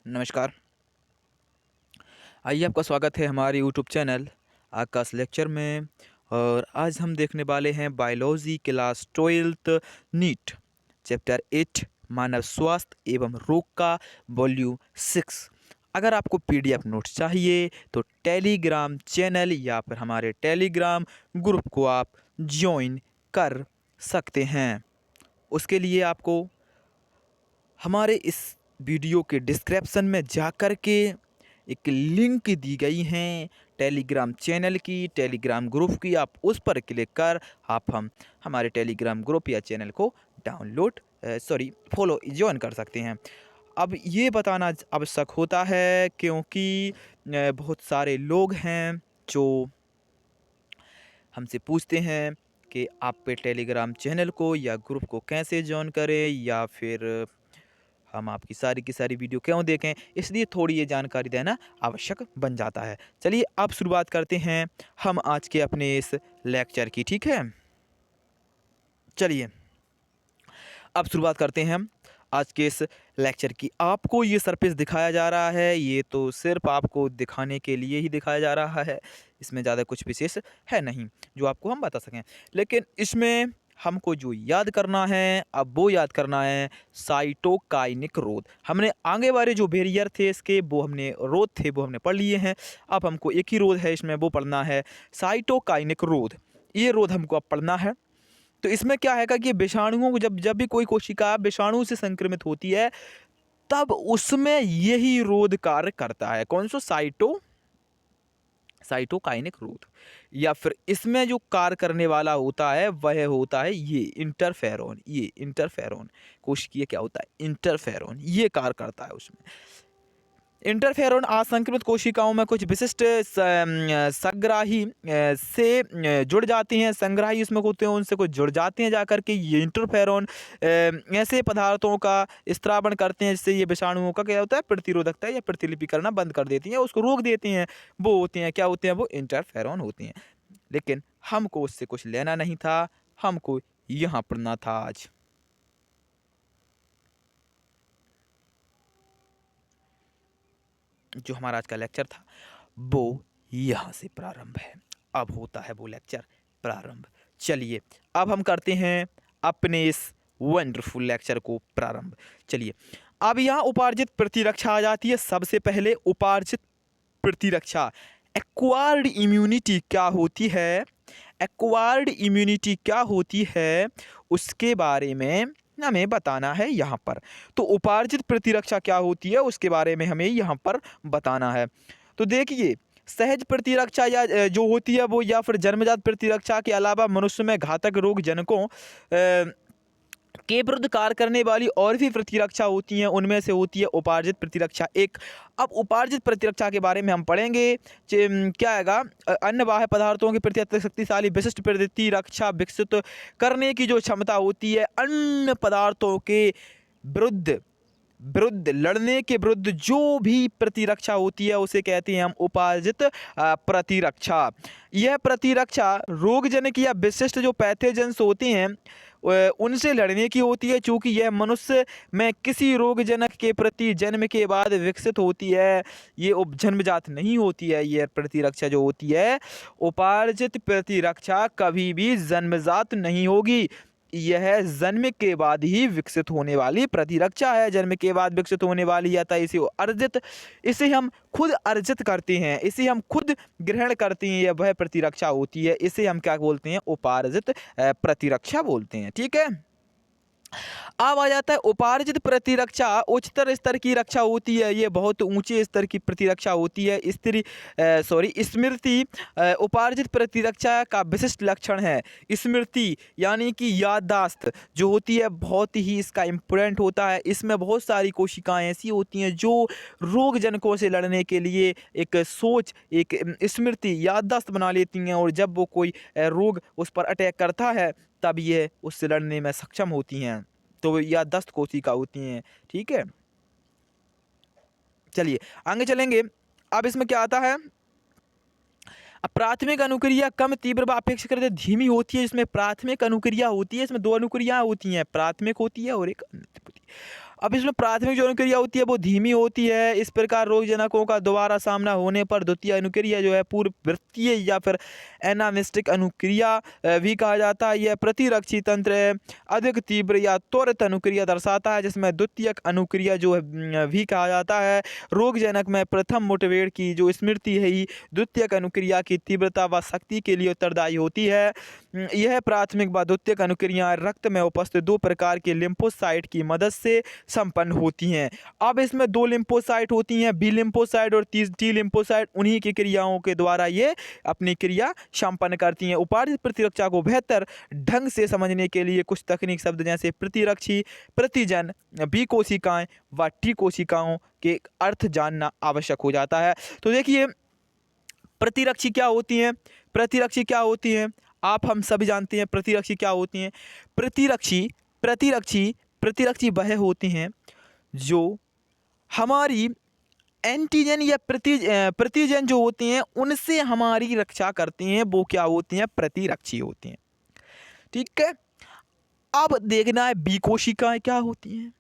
नमस्कार। आइए आपका स्वागत है हमारे यूट्यूब चैनल आकाश लेक्चर में। और आज हम देखने वाले हैं biology class 12th NEET chapter 8 मानव स्वास्थ्य एवं रोग का वॉल्यूम 6। अगर आपको पीडीएफ नोट्स चाहिए तो टेलीग्राम चैनल या फिर हमारे टेलीग्राम ग्रुप को आप ज्वाइन कर सकते हैं। उसके लिए आपको हमारे इस वीडियो के डिस्क्रिप्शन में जाकर के एक लिंक दी गई हैं टेलीग्राम चैनल की, टेलीग्राम ग्रुप की। आप उस पर क्लिक कर हम हमारे टेलीग्राम ग्रुप या चैनल को डाउनलोड फॉलो ज्वाइन कर सकते हैं। अब ये बताना आवश्यक होता है क्योंकि बहुत सारे लोग हैं जो हमसे पूछते हैं कि आप पे टेलीग्राम चैनल को या ग्रुप को कैसे ज्वाइन करें या फिर हम आपकी सारी की सारी वीडियो क्यों देखें, इसलिए थोड़ी ये जानकारी देना आवश्यक बन जाता है। चलिए अब शुरुआत करते हैं हम आज के अपने इस लेक्चर की। ठीक है, चलिए अब शुरुआत करते हैं हम आज के इस लेक्चर की। आपको ये सरफेस दिखाया जा रहा है, ये तो सिर्फ आपको दिखाने के लिए ही दिखाया जा रहा है, इसमें ज़्यादा कुछ विशेष है नहीं जो आपको हम बता सकें। लेकिन इसमें हमको जो याद करना है, अब वो याद करना है साइटोकाइनिक रोध। हमने आगे वाले जो बैरियर थे इसके, वो हमने रोध थे वो हमने पढ़ लिए हैं। अब हमको एक ही रोध है इसमें, वो पढ़ना है साइटोकाइनिक रोध। ये रोध हमको अब पढ़ना है। तो इसमें क्या है कि विषाणुओं को जब भी कोई कोशिका विषाणु से संक्रमित होती है तब उसमें यही रोध कार्य करता है। कौन सा? साइटोकाइनिक रोध। या फिर इसमें जो कार्य करने वाला होता है वह होता है ये इंटरफेरोन। ये इंटरफेरोन कोशिकीय क्या होता है? इंटरफेरोन, ये कार्य करता है उसमें। इंटरफेरोन असंक्रमित कोशिकाओं में कुछ विशिष्ट संग्राही से जुड़ जाती हैं। संग्राही उसमें होते हैं, उनसे कुछ जुड़ जाते हैं जाकर के ये इंटरफेरोन ऐसे पदार्थों का स्त्रावण करते हैं जिससे ये विषाणुओं का क्या होता है? प्रतिरोधकता या प्रतिलिपि करना बंद कर देती हैं, उसको रोक देती हैं। वो होते हैं क्या होते हैं? वो इंटरफेरोन होते हैं। लेकिन हमको उससे कुछ लेना नहीं था, हमको यहाँ पढ़ना था आज। जो हमारा आज का लेक्चर था वो यहाँ से प्रारंभ है। अब होता है वो लेक्चर प्रारंभ। चलिए अब हम करते हैं अपने इस वंडरफुल लेक्चर को प्रारंभ। चलिए अब यहाँ उपार्जित प्रतिरक्षा आ जाती है। सबसे पहले उपार्जित प्रतिरक्षा, एक्वायर्ड इम्यूनिटी क्या होती है? एक्वायर्ड इम्यूनिटी क्या होती है उसके बारे में हमें बताना है यहाँ पर। तो उपार्जित प्रतिरक्षा क्या होती है उसके बारे में हमें यहाँ पर बताना है। तो देखिए, सहज प्रतिरक्षा या जो होती है वो, या फिर जन्मजात प्रतिरक्षा के अलावा मनुष्य में घातक रोग जनकों के विरुद्ध कार्य करने वाली और भी प्रतिरक्षा होती हैं, उनमें से होती है उपार्जित प्रतिरक्षा एक। अब उपार्जित प्रतिरक्षा के बारे में हम पढ़ेंगे। क्या आएगा? अन्य बाह्य पदार्थों के प्रति अत्यंत शक्तिशाली विशिष्ट प्रतिरक्षा विकसित करने की जो क्षमता होती है, अन्य पदार्थों के विरुद्ध लड़ने के विरुद्ध जो भी प्रतिरक्षा होती है उसे कहते हैं हम उपार्जित प्रतिरक्षा। यह प्रतिरक्षा रोगजनक या विशिष्ट जो पैथोजेंस होते हैं उनसे लड़ने की होती है। चूँकि यह मनुष्य में किसी रोगजनक के प्रति जन्म के बाद विकसित होती है, ये जन्मजात नहीं होती है। यह प्रतिरक्षा जो होती है उपार्जित प्रतिरक्षा कभी भी जन्मजात नहीं होगी, यह जन्म के बाद ही विकसित होने वाली प्रतिरक्षा है। जन्म के बाद विकसित होने वाली या इसे अर्जित, इसे हम खुद अर्जित करते हैं, इसे हम खुद ग्रहण करते हैं, यह वह प्रतिरक्षा होती है। इसे हम क्या बोलते हैं? उपार्जित प्रतिरक्षा बोलते हैं। ठीक है। अब आ जाता है उपार्जित प्रतिरक्षा उच्चतर स्तर की रक्षा होती है, ये बहुत ऊंचे स्तर की प्रतिरक्षा होती है। स्मृति उपार्जित प्रतिरक्षा का विशिष्ट लक्षण है। स्मृति यानी कि याददाश्त जो होती है बहुत ही इसका इम्पोर्टेंट होता है। इसमें बहुत सारी कोशिकाएं ऐसी होती हैं जो रोगजनकों से लड़ने के लिए एक सोच, एक स्मृति, याददाश्त बना लेती हैं, और जब वो कोई रोग उस पर अटैक करता है तब ये उससे लड़ने में सक्षम होती हैं। तो याददाश्त कोशिका होती हैं। ठीक है, चलिए आगे चलेंगे। अब इसमें क्या आता है? प्राथमिक अनुक्रिया कम तीव्र व अपेक्षाकृत धीमी होती है। इसमें प्राथमिक अनुक्रिया होती है, इसमें दो अनुक्रिया होती हैं, प्राथमिक होती है और एक अब इसमें प्राथमिक जो अनुक्रिया होती है वो धीमी होती है। इस प्रकार रोगजनकों का दोबारा सामना होने पर द्वितीय अनुक्रिया जो है पूर्ववृत्तीय या फिर एनामिस्टिक अनुक्रिया भी कहा जाता है। यह प्रतिरक्षी तंत्र अधिक तीव्र या त्वरित अनुक्रिया दर्शाता है, जिसमें द्वितीयक अनुक्रिया जो है भी कहा जाता है। रोगजनक में प्रथम मुठभेड़ की जो स्मृति है ही द्वितीयक अनुक्रिया की तीव्रता व शक्ति के लिए उत्तरदायी होती है। यह प्राथमिक व द्वितीयक अनुक्रियाएं रक्त में उपस्थित दो प्रकार के लिम्फोसाइट की मदद से संपन्न होती हैं। अब इसमें दो लिम्फोसाइट होती हैं, बी लिम्फोसाइट और टी लिम्फोसाइट। उन्हीं की क्रियाओं के द्वारा ये अपनी क्रिया संपन्न करती हैं। उपार्जित प्रतिरक्षा को बेहतर ढंग से समझने के लिए कुछ तकनीक शब्द जैसे प्रतिरक्षी, प्रतिजन, बी कोशिकाएं व टी कोशिकाओं के अर्थ जानना आवश्यक हो जाता है। तो देखिए प्रतिरक्षी क्या होती हैं, प्रतिरक्षी क्या होती हैं, आप हम सभी जानते हैं प्रतिरक्षी क्या होती हैं। प्रतिरक्षी प्रतिरक्षी प्रतिरक्षी वह होती हैं जो हमारी एंटीजन या प्रतिजन जो होती हैं उनसे हमारी रक्षा करती हैं, वो क्या होती हैं, प्रतिरक्षी होती हैं। ठीक है, अब देखना है बी कोशिकाएं क्या होती हैं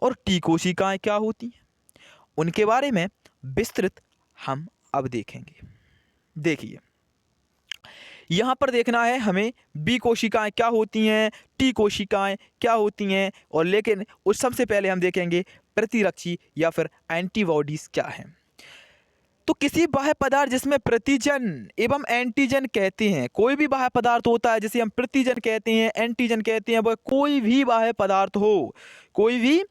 और टी कोशिकाएं क्या होती हैं, उनके बारे में विस्तृत हम अब देखेंगे। देखिए यहाँ पर देखना है हमें बी कोशिकाएं क्या होती हैं, टी कोशिकाएं क्या होती हैं, और लेकिन उस सबसे पहले हम देखेंगे प्रतिरक्षी या फिर एंटीबॉडीज क्या हैं। तो किसी बाह्य पदार्थ जिसमें प्रतिजन एवं एंटीजन कहते हैं, कोई भी बाह्य पदार्थ होता है जिसे हम प्रतिजन कहते हैं, एंटीजन कहते हैं, वह कोई भी बाह्य पदार्थ हो, कोई भी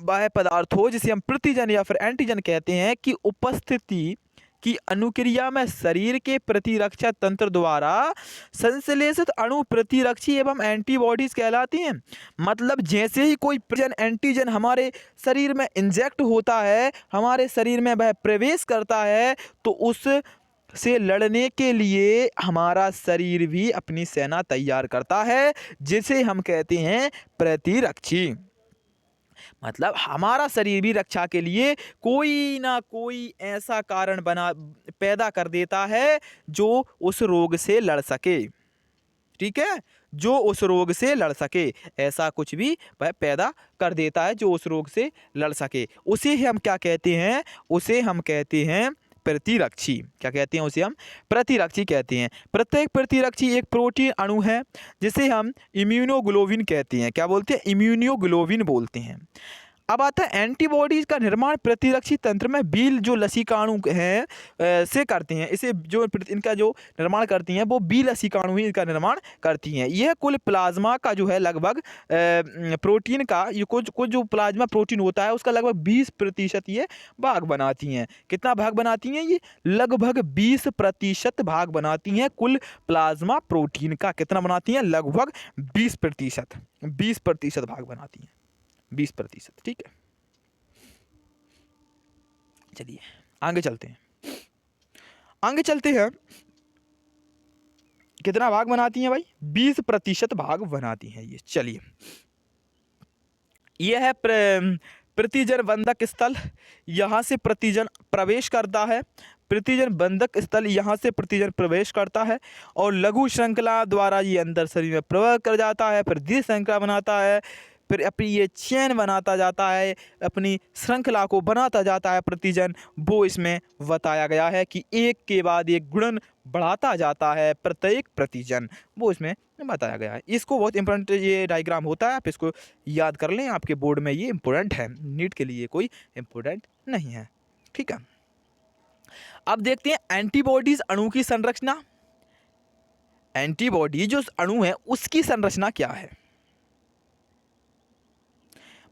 बाह्य पदार्थ हो जिसे हम प्रतिजन या फिर एंटीजन कहते हैं कि उपस्थिति की अनुक्रिया में शरीर के प्रतिरक्षा तंत्र द्वारा संश्लेषित अणु प्रतिरक्षी एवं एंटीबॉडीज कहलाती हैं। मतलब जैसे ही कोई प्रतिजन एंटीजन हमारे शरीर में इंजेक्ट होता है, हमारे शरीर में वह प्रवेश करता है, तो उस से लड़ने के लिए हमारा शरीर भी अपनी सेना तैयार करता है, जिसे हम कहते हैं प्रतिरक्षी। मतलब हमारा शरीर भी रक्षा के लिए कोई ना कोई ऐसा कारण पैदा कर देता है जो उस रोग से लड़ सके। ठीक है, जो उस रोग से लड़ सके, ऐसा कुछ भी वह पैदा कर देता है जो उस रोग से लड़ सके। उसे हम क्या कहते हैं, उसे हम कहते हैं प्रतिरक्षी। क्या कहते हैं, उसे हम प्रतिरक्षी कहते हैं। प्रत्येक प्रतिरक्षी एक प्रोटीन अणु है जिसे हम इम्यूनोग्लोबिन कहते हैं। क्या बोलते हैं, इम्यूनोग्लोबिन बोलते हैं। अब आता है एंटीबॉडीज का निर्माण प्रतिरक्षी तंत्र में बील जो लसिकाणु हैं से करते हैं। इसे जो इनका जो निर्माण करती हैं वो बी लसिकाणु ही इनका निर्माण करती हैं। यह कुल प्लाज्मा का जो है लगभग प्रोटीन का ये कुछ जो प्लाज्मा प्रोटीन होता है उसका लगभग 20% ये भाग बनाती हैं। कितना भाग बनाती हैं, ये लगभग 20% भाग बनाती हैं कुल प्लाज्मा प्रोटीन का। कितना बनाती हैं, लगभग 20% भाग बनाती हैं, 20%। ठीक है, चलिए आगे चलते हैं। आगे चलते हैं, कितना भाग बनाती हैं भाई, 20% भाग बनाती हैं ये। चलिए, यह है प्रतिजन बंधक स्थल, यहाँ से प्रतिजन प्रवेश करता है। प्रतिजन बंधक स्थल यहाँ से प्रतिजन प्रवेश करता है और लघु श्रृंखला द्वारा ये अंदर शरीर में प्रवेश कर जाता है, फिर दीर्घ श्रृंखला बनाता है, फिर अपनी ये चेन बनाता जाता है, अपनी श्रृंखला को बनाता जाता है प्रतिजन। वो इसमें बताया गया है कि एक के बाद एक गुणन बढ़ाता जाता है प्रत्येक प्रतिजन, वो इसमें बताया गया है। इसको बहुत इंपॉर्टेंट ये डायग्राम होता है, आप इसको याद कर लें, आपके बोर्ड में ये इंपॉर्टेंट है, नीट के लिए कोई इंपॉर्टेंट नहीं है। ठीक है, अब देखते हैं एंटीबॉडीज अणु की संरचना। एंटीबॉडी जो अणु है उसकी संरचना क्या है,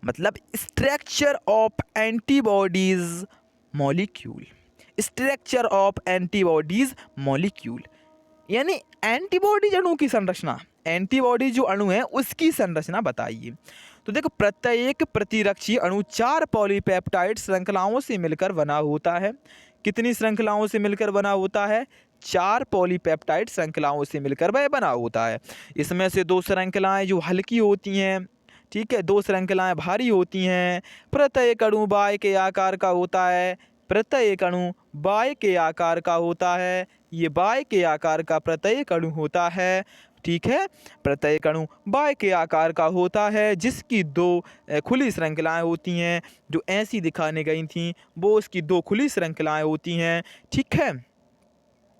मतलब structure of antibodies molecule. Structure of antibodies molecule यानी एंटीबॉडी अणु की संरचना, एंटीबॉडी जो अणु है उसकी संरचना बताइए। तो देखो, प्रत्येक प्रतिरक्षी अणु 4 पॉलीपेप्टाइड श्रृंखलाओं से मिलकर बना होता है। कितनी श्रृंखलाओं से मिलकर बना होता है, 4 पॉलीपेप्टाइड श्रृंखलाओं से मिलकर वह बना होता है। इसमें से 2 श्रृंखलाएं जो हल्की होती हैं, ठीक है, 2 श्रृंखलाएं भारी होती हैं। प्रत्येक अणु बाय के आकार का होता है, प्रत्येक अणु बाय के आकार का होता है, ये बाय के आकार का प्रत्येक अणु होता है। ठीक है। प्रत्येक अणु बाय के आकार का होता है, जिसकी 2 खुली श्रृंखलाएं होती हैं। जो ऐसी दिखाने गई थी वो उसकी 2 खुली श्रृंखलाएं होती हैं, ठीक है।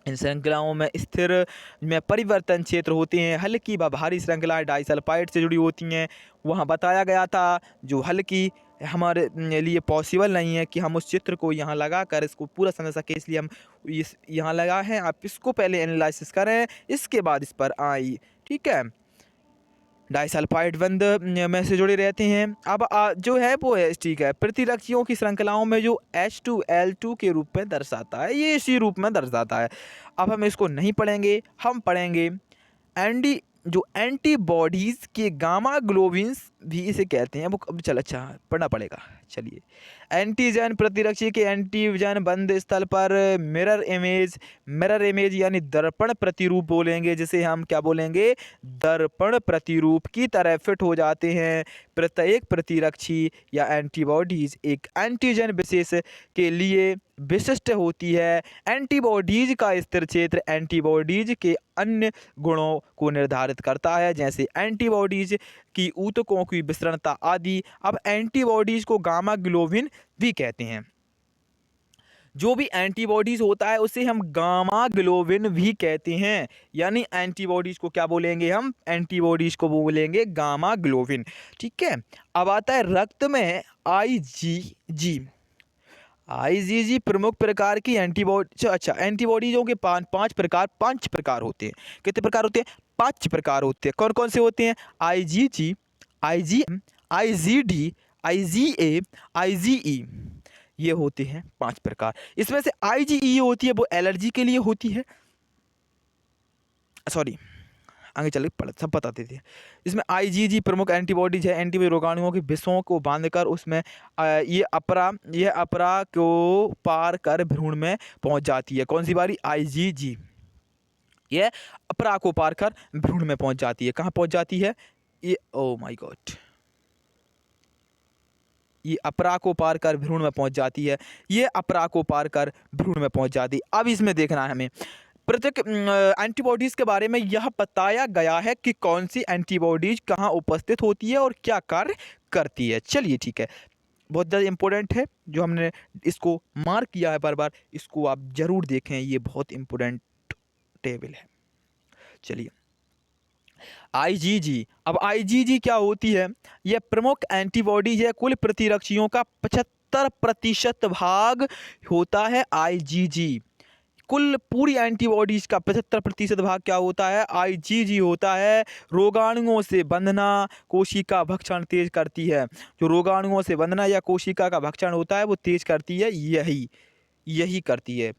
इन श्रृंखलाओं में स्थिर में परिवर्तन क्षेत्र होते हैं। हल्की व भारी श्रृंखलाएं डाइसल्फाइड से जुड़ी होती हैं। वहाँ बताया गया था जो हल्की हमारे लिए पॉसिबल नहीं है कि हम उस चित्र को यहाँ लगा कर इसको पूरा समझ सके, इसलिए हम इस यहाँ लगा है। आप इसको पहले एनालिसिस करें, इसके बाद इस पर आई, ठीक है। डाइसल्फाइड बंध में से जुड़े रहते हैं। अब जो है वो है, ठीक है, प्रतिरक्षियों की श्रृंखलाओं में जो H2L2 के रूप में दर्शाता है, ये इसी रूप में दर्शाता है। अब हम इसको नहीं पढ़ेंगे, हम पढ़ेंगे एंटीबॉडीज़ के गामा ग्लोबिन्स भी इसे कहते हैं। वो अब चल अच्छा पढ़ना पड़ेगा। चलिए, एंटीजन प्रतिरक्षी के एंटीजन बंध स्थल पर मिरर इमेज यानी दर्पण प्रतिरूप बोलेंगे, जिसे हम क्या बोलेंगे, दर्पण प्रतिरूप की तरह फिट हो जाते हैं। प्रत्येक प्रतिरक्षी या एंटीबॉडीज एक एंटीजन विशेष के लिए विशिष्ट होती है। एंटीबॉडीज का स्थिर क्षेत्र एंटीबॉडीज के अन्य गुणों को निर्धारित करता है, जैसे एंटीबॉडीज की ऊतकों की विसरणता आदि। अब एंटीबॉडीज को गामा ग्लोबिन भी कहते हैं। जो भी एंटीबॉडीज होता है उसे हम गामा ग्लोबिन भी कहते हैं। यानी एंटीबॉडीज को क्या बोलेंगे, हम एंटीबॉडीज को बोलेंगे गामा ग्लोबिन, ठीक है। अब आता है रक्त में आईजीजी प्रमुख प्रकार की एंटीबॉडी। अच्छा, एंटीबॉडीजों के 5 प्रकार होते हैं। कितने प्रकार होते हैं? 5 प्रकार होते हैं। कौन कौन से होते हैं? IgG, IgM, IgD, IgA, IgE, ये होते हैं 5 प्रकार। इसमें से आईजीई होती है वो एलर्जी के लिए होती है। सॉरी, आगे चल के सब बताते थे। इसमें आईजीजी प्रमुख एंटीबॉडीज है। एंटीबॉडी रोगाणुओं के विषों को बांधकर उसमें ये अपरा को पार कर भ्रूण में पहुंच जाती है। कौन सी बारी? आईजीजी। ये अपरा को पार कर भ्रूण में पहुंच जाती है। कहाँ पहुंच जाती है ये? ओ माय गॉड, ये अपरा को पार कर भ्रूण में पहुंच जाती है। ये अपरा को पार कर भ्रूण में पहुंच जाती है। अब इसमें देखना है हमें प्रत्येक एंटीबॉडीज़ के बारे में यह बताया गया है कि कौन सी एंटीबॉडीज़ कहाँ उपस्थित होती है और क्या कार्य करती है। चलिए, ठीक है, बहुत ज़्यादा इम्पोर्टेंट है जो हमने इसको मार्क किया है बार बार, इसको आप ज़रूर देखें, ये बहुत इम्पोर्टेंट टेबल है। चलिए, आईजीजी। अब आईजीजी क्या होती है? यह प्रमुख एंटीबॉडीज है। कुल प्रतिरक्षियों का 75% भाग होता है आईजीजी। कुल पूरी एंटीबॉडीज का 75% भाग क्या होता है? आईजीजी होता है। रोगाणुओं से बंधना, कोशिका भक्षण तेज करती है। जो रोगाणुओं से बंधना या कोशिका का भक्षण होता है वो तेज करती है, यही करती है।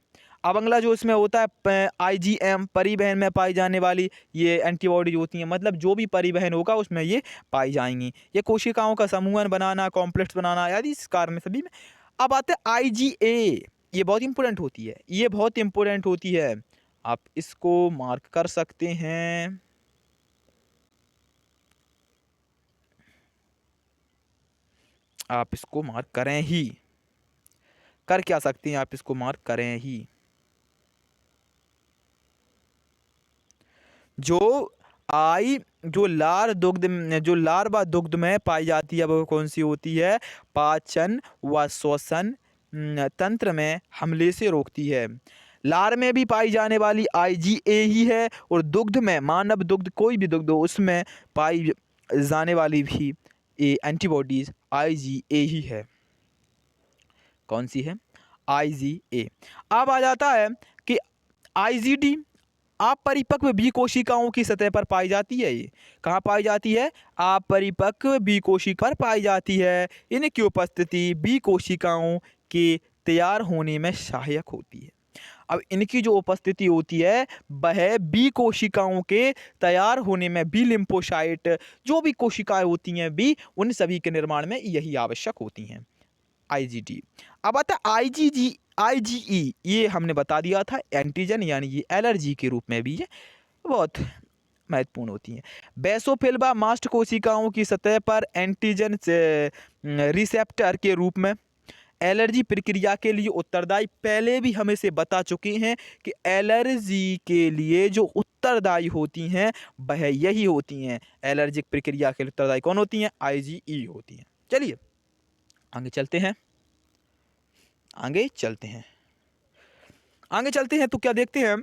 अब अगला जो इसमें होता है आईजीएम, परिवहन में पाई जाने वाली ये एंटीबॉडीज होती हैं। मतलब जो भी परिवहन होगा उसमें ये पाई जाएंगी। ये कोशिकाओं का समूहन बनाना, कॉम्प्लेक्स बनाना आदि इस कार्य में सभी में। अब आते हैं आईजीए। ये बहुत इंपॉर्टेंट होती है, ये बहुत इंपॉर्टेंट होती है। आप इसको मार्क कर सकते हैं। आप इसको मार्क करें ही, कर क्या सकते हैं, आप इसको मार्क करें ही। जो लार्वा दुग्ध में पाई जाती है वो कौन सी होती है? पाचन व श्वसन तंत्र में हमले से रोकती है। लार में भी पाई जाने वाली आईजीए ही है, और दुग्ध में, मानव दुग्ध, कोई भी दुग्ध हो उसमें पाई जाने वाली भी एंटीबॉडीज आईजीए ही है। कौन सी है? आईजीए। अब आ जाता है कि आईजीडी अपरिपक्व बी कोशिकाओं की सतह पर पाई जाती है। ये कहाँ पाई जाती है? अपरिपक्व बी कोशिका पर पाई जाती है। इनकी उपस्थिति बी कोशिकाओं के तैयार होने में सहायक होती है। अब इनकी जो उपस्थिति होती है वह बी कोशिकाओं के तैयार होने में, बी लिम्फोसाइट जो भी कोशिकाएं होती हैं बी, उन सभी के निर्माण में यही आवश्यक होती हैं। आईजीडी। अब आता है आईजीजी, आईजीई। ये हमने बता दिया था, एंटीजन यानी ये एलर्जी के रूप में भी ये बहुत महत्वपूर्ण होती हैं। बेसोफिल व मास्ट कोशिकाओं की सतह पर एंटीजन से रिसेप्टर के रूप में एलर्जी प्रक्रिया के लिए उत्तरदायी, पहले भी हम इसे बता चुके हैं कि एलर्जी के लिए जो उत्तरदायी होती हैं वह यही होती हैं। एलर्जिक प्रक्रिया के लिए उत्तरदायी कौन होती हैं? IgE होती हैं। चलिए आगे चलते हैं, आगे चलते हैं, आगे चलते हैं तो क्या देखते हैं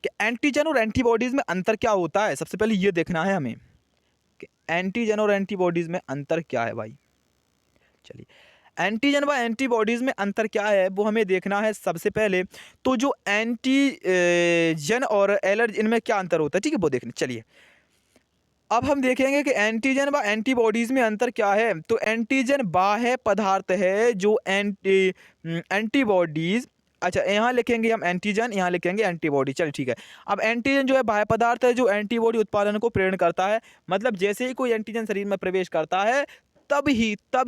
कि एंटीजन और एंटीबॉडीज में अंतर क्या होता है। सबसे पहले ये देखना है हमें कि एंटीजन और एंटीबॉडीज में अंतर क्या है भाई। चलिए एंटीजन व एंटीबॉडीज में अंतर क्या है वो हमें देखना है। सबसे पहले तो जो एंटीजन और एलर्जी, इनमें क्या अंतर होता है, ठीक है, वो देखने। चलिए अब हम देखेंगे कि एंटीजन व एंटीबॉडीज में अंतर क्या है। तो एंटीजन बाह्य पदार्थ है जो एंटीबॉडीज, अच्छा यहाँ लिखेंगे हम एंटीजन, यहाँ लिखेंगे एंटीबॉडी। चल ठीक है। अब एंटीजन जो है बाह्य पदार्थ है जो एंटीबॉडी उत्पादन को प्रेरण करता है। मतलब जैसे ही कोई एंटीजन शरीर में प्रवेश करता है तब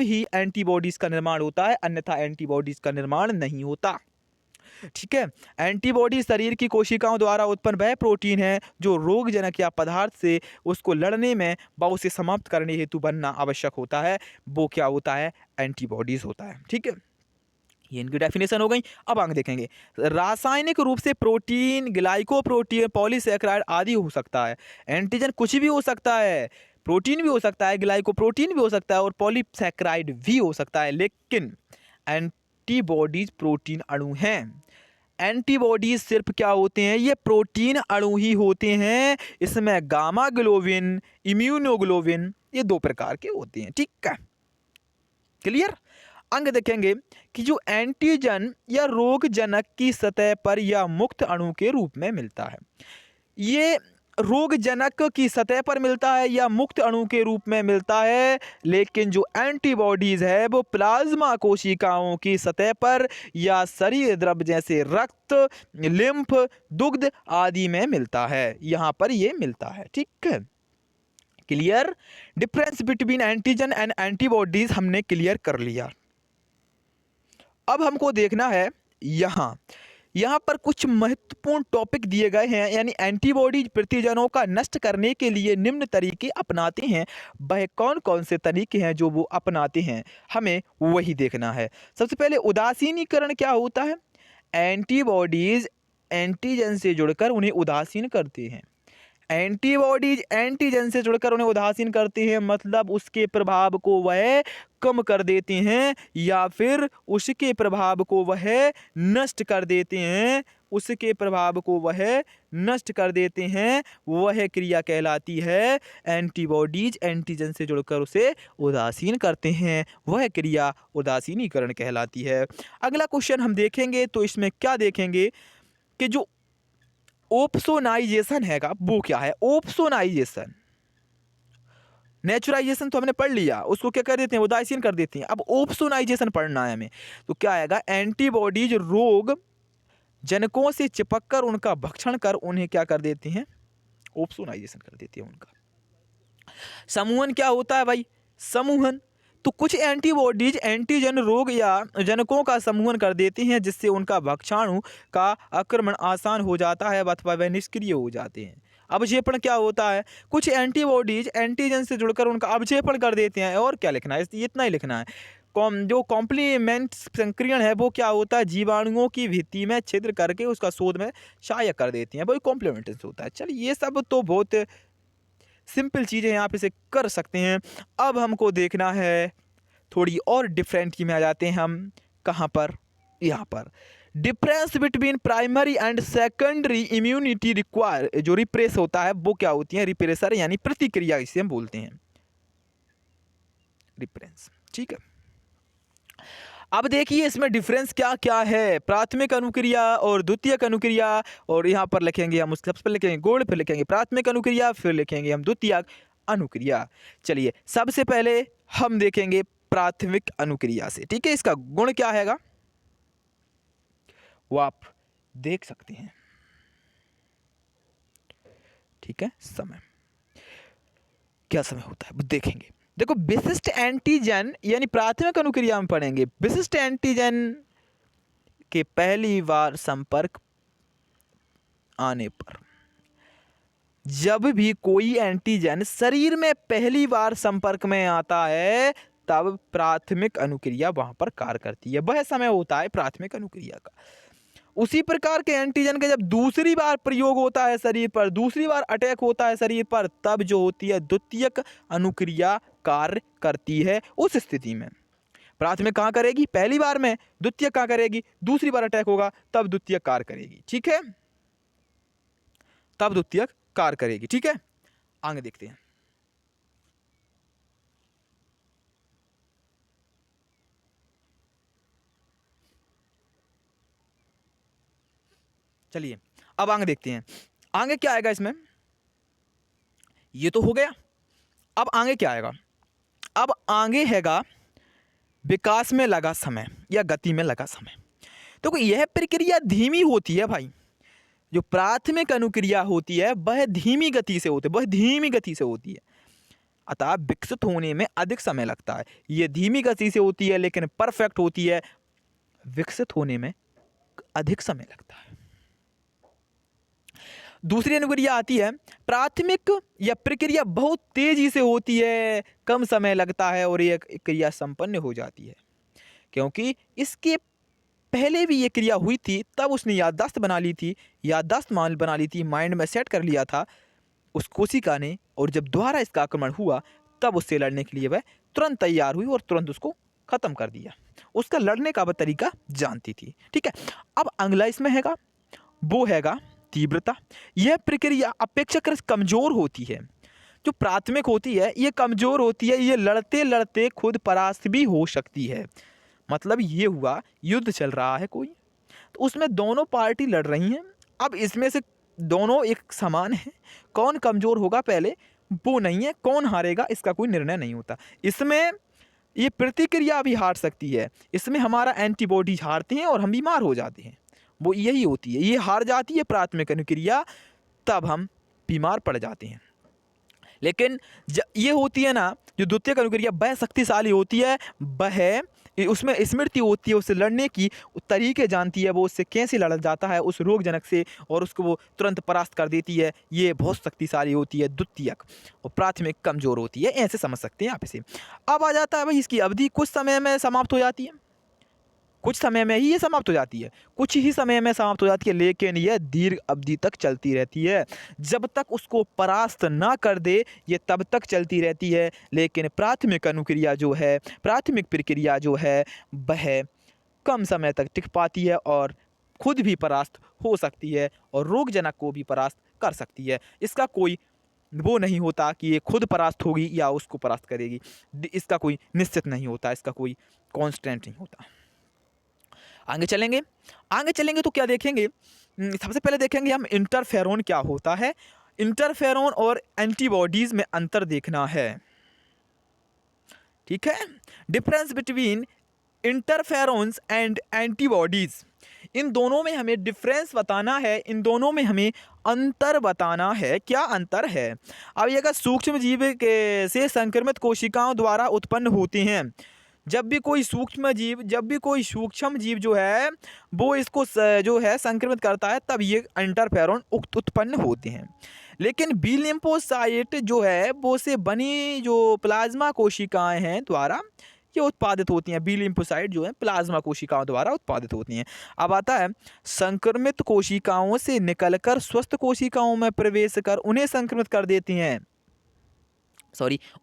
ही एंटीबॉडीज का निर्माण होता है, अन्यथा एंटीबॉडीज का निर्माण नहीं होता। ठीक है। एंटीबॉडी शरीर की कोशिकाओं द्वारा उत्पन्न वह प्रोटीन है जो रोगजनक या पदार्थ से उसको लड़ने में व उसे समाप्त करने हेतु बनना आवश्यक होता है। वो क्या होता है? एंटीबॉडीज होता है। ठीक है, ये इनकी डेफिनेशन हो गई। अब आगे देखेंगे रासायनिक रूप से प्रोटीन, ग्लाइकोप्रोटीन, पॉलीसैकेराइड आदि हो सकता है। एंटीजन कुछ भी हो सकता है, प्रोटीन भी हो सकता है, ग्लाइकोप्रोटीन भी हो सकता है और पॉलीसैकेराइड भी हो सकता है, लेकिन एंटीबॉडीज प्रोटीन अणु हैं। एंटीबॉडीज सिर्फ क्या होते हैं? ये प्रोटीन अणु ही होते हैं। इसमें गामा ग्लोबिन, इम्यूनोग्लोबिन, ये दो प्रकार के होते हैं। ठीक है, क्लियर। अंग देखेंगे कि जो एंटीजन या रोगजनक की सतह पर या मुक्त अणु के रूप में मिलता है, ये रोगजनक की सतह पर मिलता है या मुक्त अणु के रूप में मिलता है। लेकिन जो एंटीबॉडीज है वो प्लाज्मा कोशिकाओं की सतह पर या शरीर द्रव जैसे रक्त, लिम्फ, दुग्ध आदि में मिलता है। यहां पर ये मिलता है। ठीक है, clear. Difference between antigen and antibodies हमने क्लियर कर लिया। अब हमको देखना है यहाँ पर कुछ महत्वपूर्ण टॉपिक दिए गए हैं, यानी एंटीबॉडी प्रतिजनों का नष्ट करने के लिए निम्न तरीके अपनाते हैं। वह कौन कौन से तरीके हैं जो वो अपनाते हैं, हमें वही देखना है। सबसे पहले उदासीनीकरण क्या होता है? एंटीबॉडीज एंटीजन से जुड़कर उन्हें उदासीन करते हैं। एंटीबॉडीज एंटीजन से जुड़कर उन्हें उदासीन करती हैं, मतलब उसके प्रभाव को वह कम कर देते हैं या फिर उसके प्रभाव को वह नष्ट कर देते हैं। उसके प्रभाव को वह नष्ट कर देते हैं, वह क्रिया कहलाती है एंटीबॉडीज एंटीजन से जुड़कर उसे उदासीन करते हैं, वह क्रिया उदासीनीकरण कहलाती है। अगला क्वेश्चन हम देखेंगे तो इसमें क्या देखेंगे कि जो ओप्सोनाइजेशन हैगा वो क्या है। ओप्सोनाइजेशन, नेचुराइजेशन तो हमने पढ़ लिया, उसको क्या कर देते हैं? उदासीन कर देते हैं। अब ओप्सोनाइजेशन पढ़ना है हमें, तो क्या आएगा? एंटीबॉडीज रोग जनकों से चिपककर उनका भक्षण कर उन्हें क्या कर देते हैं? ओप्सोनाइजेशन कर देते हैं उनका। समूहन क्या होता है भाई? समूहन, तो कुछ एंटीबॉडीज एंटीजन रोग या जनकों का समूहन कर देती हैं जिससे उनका भक्षाणु का आक्रमण आसान हो जाता है अथवा वे निष्क्रिय हो जाते हैं। अवक्षेपण क्या होता है? कुछ एंटीबॉडीज एंटीजन से जुड़कर उनका अवक्षेपण कर देते हैं। और क्या लिखना है? इतना ही लिखना है। जो कॉम्प्लीमेंट संक्रियण है वो क्या होता है? जीवाणुओं की भित्ति में छिद्र करके उसका शोध में सहायक कर देती हैं, वही कॉम्प्लीमेंटेशन होता है। चलिए ये सब तो बहुत सिंपल चीज़ें हैं, आप इसे कर सकते हैं। अब हमको देखना है थोड़ी और डिफरेंट की में आ जाते हैं हम। कहाँ पर? यहाँ पर difference between primary and secondary immunity require, जो रिप्रेस होता है वो क्या होती है? रिप्रेसर यानी प्रतिक्रिया इसे हम बोलते हैं, रिप्रेंस। ठीक है, अब देखिए इसमें डिफरेंस क्या क्या है। प्राथमिक अनुक्रिया और द्वितीयक अनुक्रिया, और यहाँ पर लिखेंगे हम, सबसे पहले लिखेंगे गुण, फिर लिखेंगे प्राथमिक अनुक्रिया, फिर लिखेंगे हम द्वितीयक अनुक्रिया। चलिए सबसे पहले हम देखेंगे प्राथमिक अनुक्रिया से। ठीक है, इसका गुण क्या हैगा वो आप देख सकते हैं। ठीक है, समय क्या समय होता है वो देखेंगे। देखो विशिष्ट एंटीजन यानी प्राथमिक अनुक्रिया में पढ़ेंगे, विशिष्ट एंटीजन के पहली बार संपर्क आने पर, जब भी कोई एंटीजन शरीर में पहली बार संपर्क में आता है तब प्राथमिक अनुक्रिया वहाँ पर कार्य करती है। वह समय होता है प्राथमिक अनुक्रिया का। उसी प्रकार के एंटीजन के जब दूसरी बार प्रयोग होता है शरीर पर, दूसरी बार अटैक होता है शरीर पर, तब जो होती है द्वितीयक अनुक्रिया कार्य करती है। उस स्थिति में प्राथमिक कहाँ करेगी? पहली बार में। द्वितीयक कहाँ करेगी? दूसरी बार अटैक होगा तब द्वितीयक कार्य करेगी। ठीक है, तब द्वितीयक कार्य करेगी। ठीक है, आगे देखते हैं। चलिए अब आगे देखते हैं। आगे क्या आएगा इसमें? ये तो हो गया। अब आगे क्या आएगा? अब आगे हैगा विकास में लगा समय या गति में लगा समय। तो यह प्रक्रिया धीमी होती है भाई। जो प्राथमिक अनुक्रिया होती है वह धीमी गति से होती है, अतः विकसित होने में अधिक समय लगता है। ये धीमी गति से होती है लेकिन परफेक्ट होती है, विकसित होने में अधिक समय लगता है। दूसरी अनुक्रिया आती है प्राथमिक या प्रक्रिया बहुत तेजी से होती है, कम समय लगता है और यह क्रिया संपन्न हो जाती है। क्योंकि इसके पहले भी ये क्रिया हुई थी, तब उसने याददाश्त बना ली थी, माइंड में सेट कर लिया था उस कोशिका ने, और जब दोबारा इसका आक्रमण हुआ तब उससे लड़ने के लिए वह तुरंत तैयार हुई और तुरंत उसको खत्म कर दिया। उसका लड़ने का वह तरीका जानती थी। ठीक है, अब अगला इसमें हैगा, वो हैगा तीव्रता। यह प्रक्रिया अपेक्षाकृत कमजोर होती है। जो प्राथमिक होती है ये कमजोर होती है, ये लड़ते लड़ते खुद परास्त भी हो सकती है। मतलब ये हुआ युद्ध चल रहा है कोई, तो उसमें दोनों पार्टी लड़ रही हैं। अब इसमें से दोनों एक समान हैं, कौन कमजोर होगा पहले वो नहीं है, कौन हारेगा इसका कोई निर्णय नहीं होता। इसमें ये प्रतिक्रिया भी हार सकती है, इसमें हमारा एंटीबॉडी हारते हैं और हम बीमार हो जाते हैं, वो यही होती है। ये हार जाती है प्राथमिक अनुक्रिया, तब हम बीमार पड़ जाते हैं। लेकिन ये होती है ना जो द्वितीयक अनुक्रिया, वह शक्तिशाली होती है, वह उसमें स्मृति होती है, उससे लड़ने की तरीके जानती है, वो उससे कैसे लड़ा जाता है उस रोगजनक से, और उसको वो तुरंत परास्त कर देती है। ये बहुत शक्तिशाली होती है द्वितीयक, और प्राथमिक कमजोर होती है। ऐसे समझ सकते हैं आप इसे। अब आ जाता है भाई इसकी अवधि कुछ समय में समाप्त हो जाती है, कुछ समय में ही ये समाप्त हो जाती है, कुछ ही समय में समाप्त हो जाती है, लेकिन यह दीर्घ अवधि तक चलती रहती है। जब तक उसको परास्त ना कर दे ये तब तक चलती रहती है। लेकिन प्राथमिक अनुक्रिया जो है, प्राथमिक प्रक्रिया जो है, वह कम समय तक टिक पाती है और खुद भी परास्त हो सकती है और रोगजनक को भी परास्त कर सकती है। इसका कोई वो नहीं होता कि ये खुद परास्त होगी या उसको परास्त करेगी, इसका कोई निश्चित नहीं होता, इसका कोई कांस्टेंट नहीं होता। आगे चलेंगे तो क्या देखेंगे? सबसे पहले देखेंगे हम इंटरफेरोन क्या होता है। इंटरफेरोन और एंटीबॉडीज में अंतर देखना है। ठीक है, difference between interferons and antibodies, इन दोनों में हमें डिफरेंस बताना है, इन दोनों में हमें अंतर बताना है। क्या अंतर है? अब ये सूक्ष्म जीव से संक्रमित कोशिकाओं द्वारा उत्पन्न होते हैं। जब भी कोई सूक्ष्म जीव जो है वो इसको जो है संक्रमित करता है, तब ये इंटरफेरोन उत्पन्न होते हैं। लेकिन बी लिम्फोसाइट जो है वो से बनी जो प्लाज्मा कोशिकाएं हैं द्वारा ये उत्पादित होती हैं। बी लिम्फोसाइट जो है प्लाज्मा कोशिकाओं द्वारा उत्पादित होती हैं। अब आता है संक्रमित कोशिकाओं से निकलकर स्वस्थ कोशिकाओं में प्रवेश कर उन्हें संक्रमित कर देती हैं,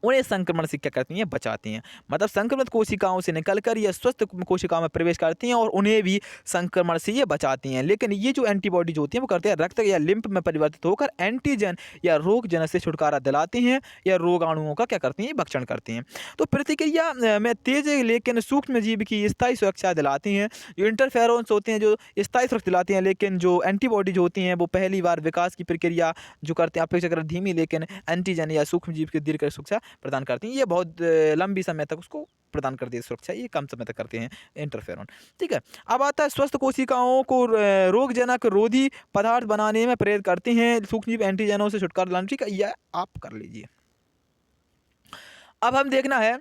उन्हें संक्रमण से क्या करती हैं? बचाती हैं। मतलब संक्रमित कोशिकाओं से निकलकर ये स्वस्थ कोशिकाओं में प्रवेश करती हैं और उन्हें भी संक्रमण से ये बचाती हैं। लेकिन ये जो एंटीबॉडीज होती हैं वो करते हैं रक्त या लिम्फ में परिवर्तित होकर एंटीजन या रोगजनक से छुटकारा दिलाती हैं या रोगाणुओं का क्या करती हैं? भक्षण करती हैं। तो प्रतिक्रिया में तेज लेकिन सूक्ष्म जीव की स्थायी सुरक्षा दिलाती हैं। जो इंटरफेरोन्स होते हैं जो स्थायी सुरक्षा दिलाती हैं, लेकिन जो एंटीबॉडीज होती हैं वो पहली बार विकास की प्रक्रिया जो करते हैं अपेक्षाकृत धीमी, लेकिन एंटीजन या सूक्ष्म जीव के दीर्घ सुरक्षा प्रदान करती हैं। ये बहुत लंबी समय तक उसको प्रदान करती है सुरक्षा, ये कम समय तक करते हैं इंटरफेरोन। ठीक है, अब आता है स्वस्थ कोशिकाओं को रोगजनक रोधी पदार्थ बनाने में प्रेरित करते हैं, सूक्ष्म एंटीजनों से छुटकारा दिलाना। ठीक है, यह आप कर लीजिए। अब हम देखना है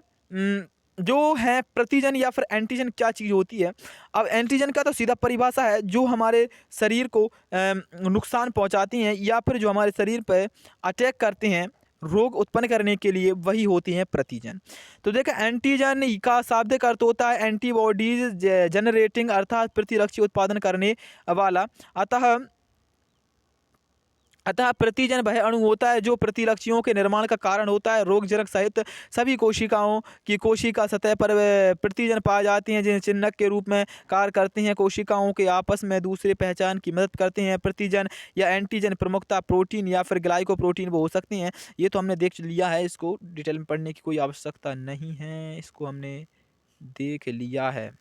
जो है प्रतिजन या फिर एंटीजन क्या चीज़ होती है। अब एंटीजन का तो सीधा परिभाषा है जो हमारे शरीर को नुकसान पहुंचाती हैं या फिर जो हमारे शरीर पर अटैक करते हैं, रोग उत्पन्न करने के लिए वही होती हैं प्रतिजन। तो देखा एंटीजन का शाब्दिक अर्थ होता है एंटीबॉडीज जनरेटिंग अर्थात प्रतिरक्षी उत्पादन करने वाला। अतः प्रतिजन वह अणु होता है जो प्रतिरक्षियों के निर्माण का कारण होता है। रोगजनक सहित सभी कोशिकाओं की कोशिका सतह पर प्रतिजन पाए जाते हैं जिन्हें चिन्हक के रूप में कार्य करते हैं। कोशिकाओं के आपस में दूसरे पहचान की मदद करते हैं। प्रतिजन या एंटीजन प्रमुखता प्रोटीन या फिर ग्लाइकोप्रोटीन वो हो सकते हैं। ये तो हमने देख लिया है, इसको डिटेल में पढ़ने की कोई आवश्यकता नहीं है, इसको हमने देख लिया है।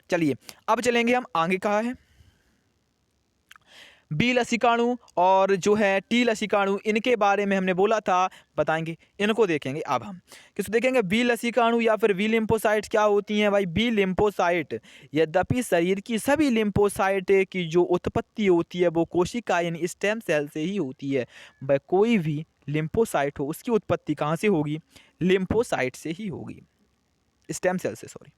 चलिए अब चलेंगे हम आगे। कहा है बी लसिकाणु और जो है टी लसिकाणु, इनके बारे में हमने बोला था, बताएंगे, इनको देखेंगे। अब हम किसको देखेंगे? बी लसिकाणु या फिर बी लिम्फोसाइट क्या होती हैं भाई? बी लिम्फोसाइट यद्यपि शरीर की सभी लिम्फोसाइट की जो उत्पत्ति होती है वो कोशिका यानी स्टेम सेल से ही होती है। भाई कोई भी लिम्फोसाइट हो उसकी उत्पत्ति कहाँ से होगी? लिम्फोसाइट से ही होगी, स्टेम सेल से, सॉरी।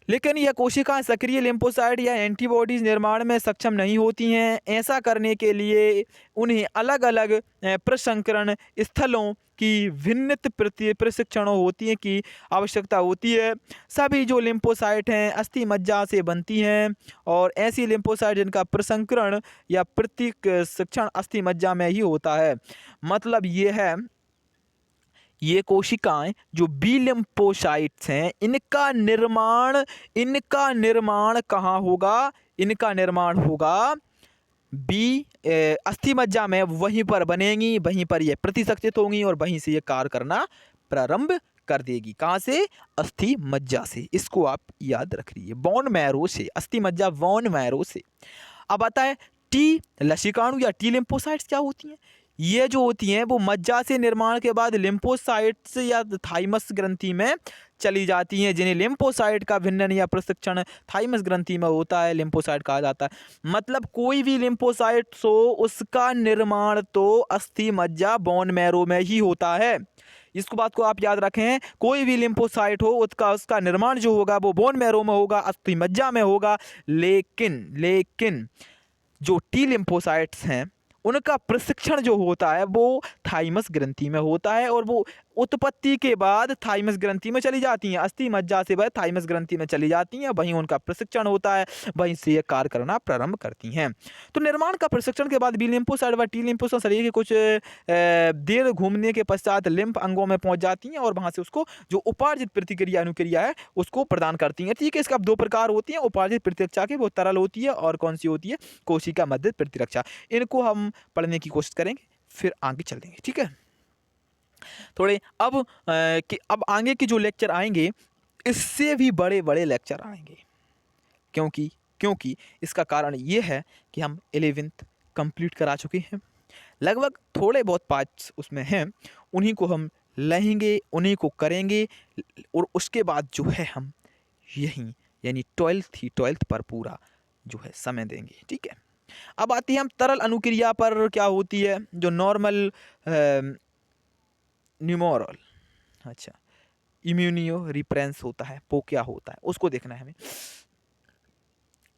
लेकिन यह कोशिकाएं सक्रिय लिम्फोसाइट या एंटीबॉडीज निर्माण में सक्षम नहीं होती हैं। ऐसा करने के लिए उन्हें अलग अलग प्रसंकरण स्थलों की भिन्नित प्रशिक्षणों होती है की आवश्यकता होती है। सभी जो लिम्फोसाइट हैं अस्थि मज्जा से बनती हैं और ऐसी लिम्फोसाइट जिनका प्रसंकरण या प्रतिशिक्षण अस्थि मज्जा में ही होता है। मतलब ये है, ये कोशिकाएं जो बी लिम्फोसाइट्स हैं इनका निर्माण कहाँ होगा? इनका निर्माण होगा बी अस्थि मज्जा में, वहीं पर बनेंगी, वहीं पर ये प्रतिशक्षित होंगी और वहीं से ये कार्य करना प्रारंभ कर देगी। कहाँ से? अस्थि मज्जा से। इसको आप याद रख लीजिए, बोन मैरो से, अस्थि मज्जा बोन मैरो से। अब आता है टी लसिकाणु या टी लिम्फोसाइट्स क्या होती हैं? ये जो होती हैं वो मज्जा से निर्माण के बाद लिम्फोसाइट्स या थाइमस ग्रंथि में चली जाती हैं, जिन्हें लिम्फोसाइट का भिन्नन या प्रशिक्षण थाइमस ग्रंथि में होता है, लिम्फोसाइट कहा जाता है। मतलब कोई भी लिम्फोसाइट हो उसका निर्माण तो अस्थि मज्जा बोन मैरो में ही होता है। इसको बात को आप याद रखें, कोई भी लिम्फोसाइट हो उसका निर्माण जो होगा वो बोन मैरो में होगा, अस्थि मज्जा में होगा। लेकिन जो टी लिम्फोसाइट्स हैं उनका प्रशिक्षण जो होता है वो थाइमस ग्रंथि में होता है और वो उत्पत्ति के बाद थाइमस ग्रंथि में चली जाती हैं, अस्थि मज्जा से वह थाइमस ग्रंथि में चली जाती हैं, वहीं उनका प्रशिक्षण होता है, वहीं से ये कार्य करना प्रारंभ करती हैं। तो निर्माण का प्रशिक्षण के बाद बी लिम्फोसाइट व टी लिम्फोसाइट शरीर के कुछ देर घूमने के पश्चात लिम्फ अंगों में पहुंच जाती हैं और वहां से उसको जो उपार्जित प्रतिक्रिया अनुक्रिया है उसको प्रदान करती हैं। ठीक है, इसका अब दो प्रकार होती हैं उपार्जित प्रतिरक्षा की, वो तरल होती है और कौन सी होती है? कोशिका मध्यस्थ प्रतिरक्षा। इनको हम पढ़ने की कोशिश करेंगे, फिर आगे चल देंगे। ठीक है, थोड़े अब आगे के जो लेक्चर आएंगे इससे भी बड़े बड़े लेक्चर आएंगे, क्योंकि इसका कारण ये है कि हम 11th कंप्लीट करा चुके हैं, लगभग थोड़े बहुत पार्ट्स उसमें हैं, उन्हीं को हम लेंगे, उन्हीं को करेंगे और उसके बाद जो है हम यहीं यानी 12th पर पूरा जो है समय देंगे। ठीक है, अब आती है हम तरल अनुक्रिया पर। क्या होती है? जो नॉर्मल न्यूमोरल, अच्छा, इम्यूनियो रिप्रेंस होता है, वो क्या होता है उसको देखना है हमें।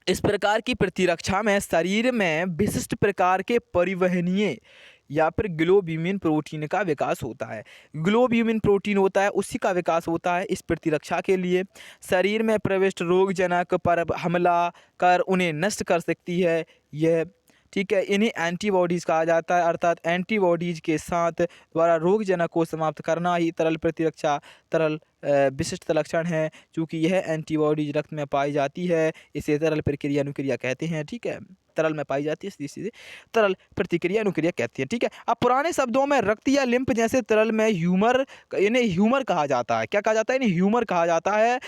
इस प्रकार की प्रतिरक्षा में शरीर में विशिष्ट प्रकार के परिवहनीय या फिर ग्लोब्यूमिन प्रोटीन का विकास होता है। ग्लोब्यूमिन प्रोटीन होता है, उसी का विकास होता है इस प्रतिरक्षा के लिए। शरीर में प्रविष्ट रोगजनक पर हमला कर उन्हें नष्ट कर सकती है यह। ठीक है, इन्हें एंटीबॉडीज़ कहा जाता है, अर्थात एंटीबॉडीज़ के साथ द्वारा रोगजनक को समाप्त करना ही तरल प्रतिरक्षा तरल विशिष्ट लक्षण है। चूँकि यह एंटीबॉडीज रक्त में पाई जाती है, इसे तरल प्रक्रिया अनुक्रिया कहते हैं। ठीक है, तरल में पाई जाती है इसलिए तरल प्रतिक्रिया अनुक्रिया कहती है। ठीक है, अब पुराने शब्दों में रक्त या लिम्फ जैसे तरल में इन्हें ह्यूमर कहा जाता है। क्या कहा जाता है? इन्हें ह्यूमर कहा जाता है।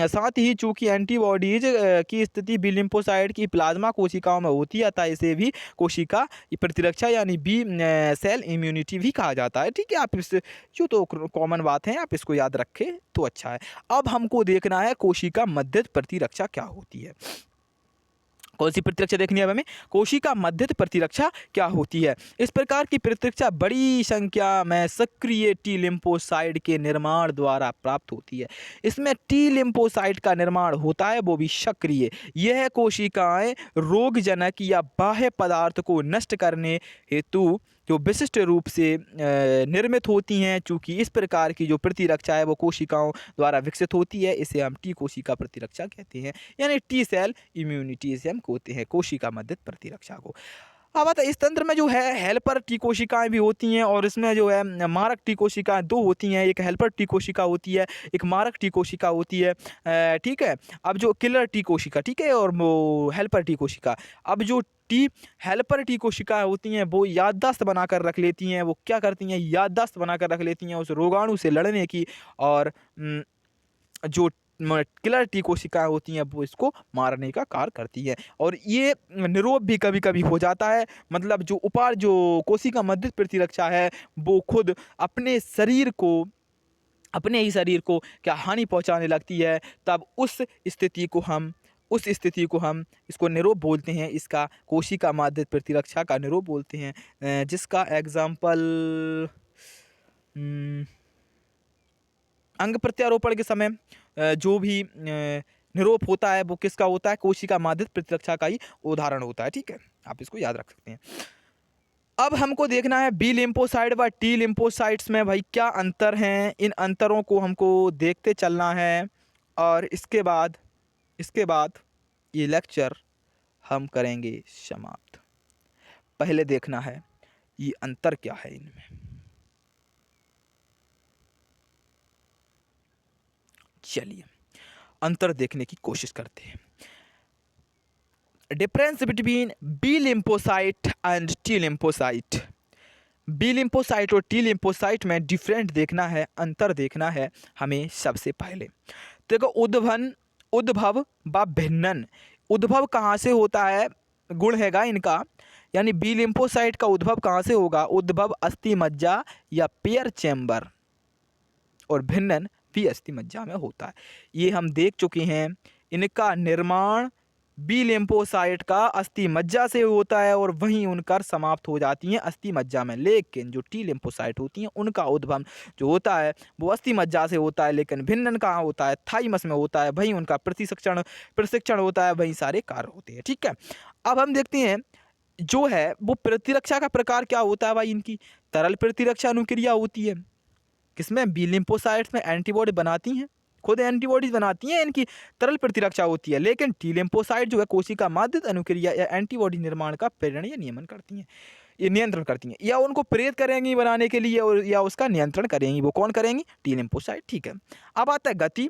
साथ ही चूँकि एंटीबॉडीज की स्थिति बी लिम्फोसाइट की प्लाज्मा कोशिकाओं में होती है, अतः इसे भी कोशिका प्रतिरक्षा यानी बी सेल इम्यूनिटी भी कहा जाता है। ठीक है, आप इस जो तो कॉमन बात है, आप इसको याद रखें तो अच्छा है। अब हमको देखना है कोशिका मध्यस्थ प्रतिरक्षा क्या होती है। कौन सी प्रतिरक्षा देखनी है अब हमें? कोशिका मध्यस्थ प्रतिरक्षा क्या होती है? इस प्रकार की प्रतिरक्षा बड़ी संख्या में सक्रिय टी लिम्फोसाइट के निर्माण द्वारा प्राप्त होती है। इसमें टी लिम्फोसाइट का निर्माण होता है, वो भी सक्रिय। यह कोशिकाएं रोगजनक या बाह्य पदार्थ को नष्ट करने हेतु जो विशिष्ट रूप से निर्मित होती हैं। चूंकि इस प्रकार की जो प्रतिरक्षा है वो कोशिकाओं द्वारा विकसित होती है, इसे हम टी कोशिका प्रतिरक्षा कहते हैं, यानी टी सेल इम्यूनिटी से हम कहते हैं कोशिका मध्यस्थ प्रतिरक्षा को। अब आता है इस तंत्र में जो है हेल्पर टी कोशिकाएं भी होती हैं, और इसमें जो है मारक टी कोशिकाएं दो होती हैं। एक हेल्पर टी कोशिका होती है, एक मारक टी कोशिका होती है। ठीक है। अब जो किलर टी कोशिका, ठीक है, और वो हेल्पर टी कोशिका। अब जो टी हेल्पर टी कोशिकाएं होती हैं वो याददाश्त बनाकर रख लेती हैं। वो क्या करती हैं? याददाश्त बनाकर रख लेती हैं उस रोगाणु से लड़ने की, और जो किलर टी कोशिकाएं होती हैं वो इसको मारने का कार्य करती है। और ये निरोध भी कभी कभी हो जाता है, मतलब जो कोशिका मध्यस्थ प्रतिरक्षा है वो खुद अपने ही शरीर को क्या हानि पहुंचाने लगती है। तब उस स्थिति को हम इसको निरोध बोलते हैं, इसका कोशिका मध्यस्थ प्रतिरक्षा का निरोध बोलते हैं। जिसका एग्जाम्पल अंग प्रत्यारोपण के समय जो भी निरोप होता है वो किसका होता है? कोशिका मध्यस्थ प्रतिरक्षा का ही उदाहरण होता है। ठीक है, आप इसको याद रख सकते हैं। अब हमको देखना है बी लिम्फोसाइट व टी लिम्फोसाइट्स में भाई क्या अंतर हैं। इन अंतरों को हमको देखते चलना है, और इसके बाद ये लेक्चर हम करेंगे समाप्त। पहले देखना है ये अंतर क्या है इनमें। चलिए अंतर देखने की कोशिश करते हैं। Difference between B lymphocyte and T lymphocyte. B lymphocyte और टी लिम्फोसाइट में डिफरेंट देखना है, अंतर देखना है हमें सबसे पहले। देखो उद्भव व भिन्नन। उद्भव कहाँ से होता है? गुण हैगा इनका, यानी बी लिम्फोसाइट का उद्भव कहाँ से होगा? उद्भव अस्थि मज्जा या पेयर चैम्बर, और भिन्नन भी अस्थि मज्जा में होता है। ये हम देख चुके हैं। इनका निर्माण बी लिम्फोसाइट का अस्थि मज्जा से होता है, और वहीं उनकर समाप्त हो जाती हैं अस्थि मज्जा में। लेकिन जो टी लिम्फोसाइट होती हैं उनका उद्भव जो होता है वो अस्थि मज्जा से होता है, लेकिन भिन्नन कहाँ होता है? थाइमस में होता है, वहीं उनका प्रशिक्षण होता है, वहीं सारे कार्य होते हैं। ठीक है। अब हम देखते हैं जो है वो प्रतिरक्षा का प्रकार क्या होता है भाई। इनकी तरल प्रतिरक्षा अनुक्रिया होती है, किसमें? बी लिम्फोसाइट्स में एंटीबॉडी बनाती हैं, खुद एंटीबॉडीज बनाती हैं, इनकी तरल प्रतिरक्षा होती है। लेकिन टी लिम्फोसाइट जो है कोशिका मध्यस्थ अनुक्रिया या एंटीबॉडी निर्माण का प्रेरण या नियमन करती हैं, ये नियंत्रण करती हैं, या उनको प्रेरित करेंगी बनाने के लिए, और या उसका नियंत्रण करेंगी। वो कौन करेंगी? T lymphocyte. ठीक है। अब आता है गति।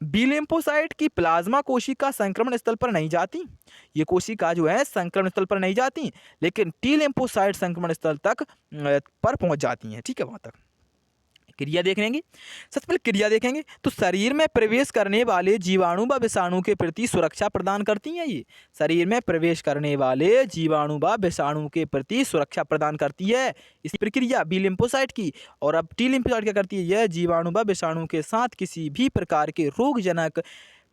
बी लिम्फोसाइट की प्लाज्मा कोशिका संक्रमण स्थल पर नहीं जाती। ये कोशिका जो है संक्रमण स्थल पर नहीं जाती, लेकिन टी लिम्फोसाइट संक्रमण स्थल तक पर पहुंच जाती हैं। ठीक है, वहां तक। क्रिया देखेंगे। सबसे पहले क्रिया देखेंगे तो शरीर में प्रवेश करने वाले जीवाणु व विषाणु के प्रति सुरक्षा प्रदान करती हैं। ये शरीर में प्रवेश करने वाले जीवाणु व विषाणु के प्रति सुरक्षा प्रदान करती है, इसी प्रक्रिया बी लिम्फोसाइट की। और अब टी लिम्फोसाइट क्या करती है? यह जीवाणु व विषाणु के साथ किसी भी प्रकार के रोगजनक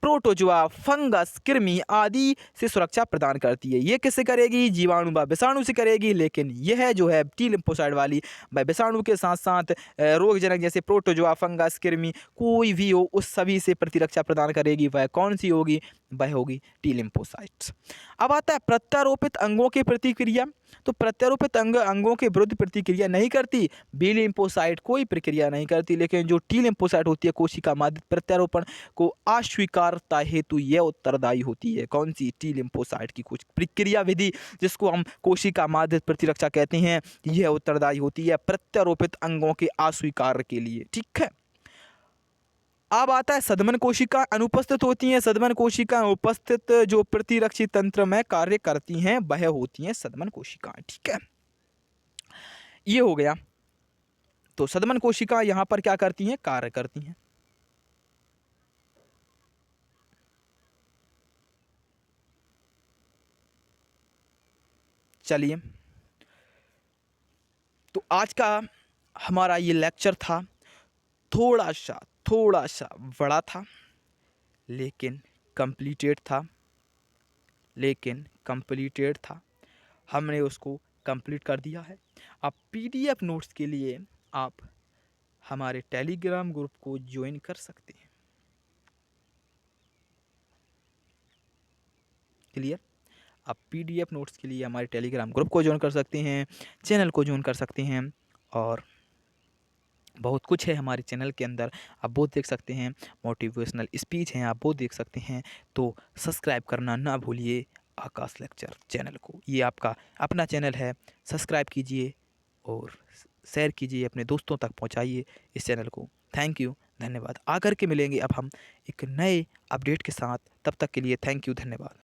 प्रोटोजोआ, फंगस, कृमि आदि से सुरक्षा प्रदान करती है। ये किससे करेगी? जीवाणु व विषाणु से करेगी। लेकिन यह जो है टी लिम्फोसाइट वाली वह विषाणु के साथ साथ रोगजनक जैसे प्रोटोजोआ, फंगस, कृमि कोई भी हो उस सभी से प्रतिरक्षा प्रदान करेगी। वह कौन सी होगी? वह होगी टी लिम्फोसाइट्स। अब आता है प्रत्यारोपित अंगों की प्रतिक्रिया। तो प्रत्यारोपित अंगों के विरुद्ध प्रतिक्रिया नहीं करती बी लिम्फोसाइट, कोई प्रक्रिया नहीं करती। लेकिन जो टी लिम्फोसाइट होती है कोशिका मध्यस्थ प्रत्यारोपण को अस्वीकारता हेतु यह उत्तरदायी होती है। कौन सी? टी लिम्फोसाइट की कुछ प्रक्रिया विधि जिसको हम कोशिका मध्यस्थ प्रतिरक्षा कहते हैं, यह उत्तरदायी होती है प्रत्यारोपित अंगों के अस्वीकार के लिए। ठीक है। अब आता है सदमन कोशिका अनुपस्थित होती हैं। सदमन कोशिका उपस्थित जो प्रतिरक्षी तंत्र में कार्य करती हैं वह होती हैं सदमन कोशिकाएं। ठीक है, ये हो गया। तो सदमन कोशिका यहां पर क्या करती हैं? कार्य करती हैं। चलिए, तो आज का हमारा ये लेक्चर था, थोड़ा सा बड़ा था लेकिन कंप्लीटेड था। लेकिन कंप्लीटेड था, हमने उसको कंप्लीट कर दिया है। अब पीडीएफ नोट्स के लिए आप हमारे टेलीग्राम ग्रुप को ज्वाइन कर सकते हैं। क्लियर? आप पीडीएफ नोट्स के लिए हमारे टेलीग्राम ग्रुप को ज्वाइन कर सकते हैं, चैनल को ज्वाइन कर सकते हैं, और बहुत कुछ है हमारे चैनल के अंदर, आप वो देख सकते हैं। मोटिवेशनल स्पीच हैं, आप वो देख सकते हैं। तो सब्सक्राइब करना ना भूलिए आकाश लेक्चर चैनल को। ये आपका अपना चैनल है, सब्सक्राइब कीजिए और शेयर कीजिए, अपने दोस्तों तक पहुंचाइए इस चैनल को। थैंक यू, धन्यवाद। आकर के मिलेंगे अब हम एक नए अपडेट के साथ, तब तक के लिए थैंक यू, धन्यवाद।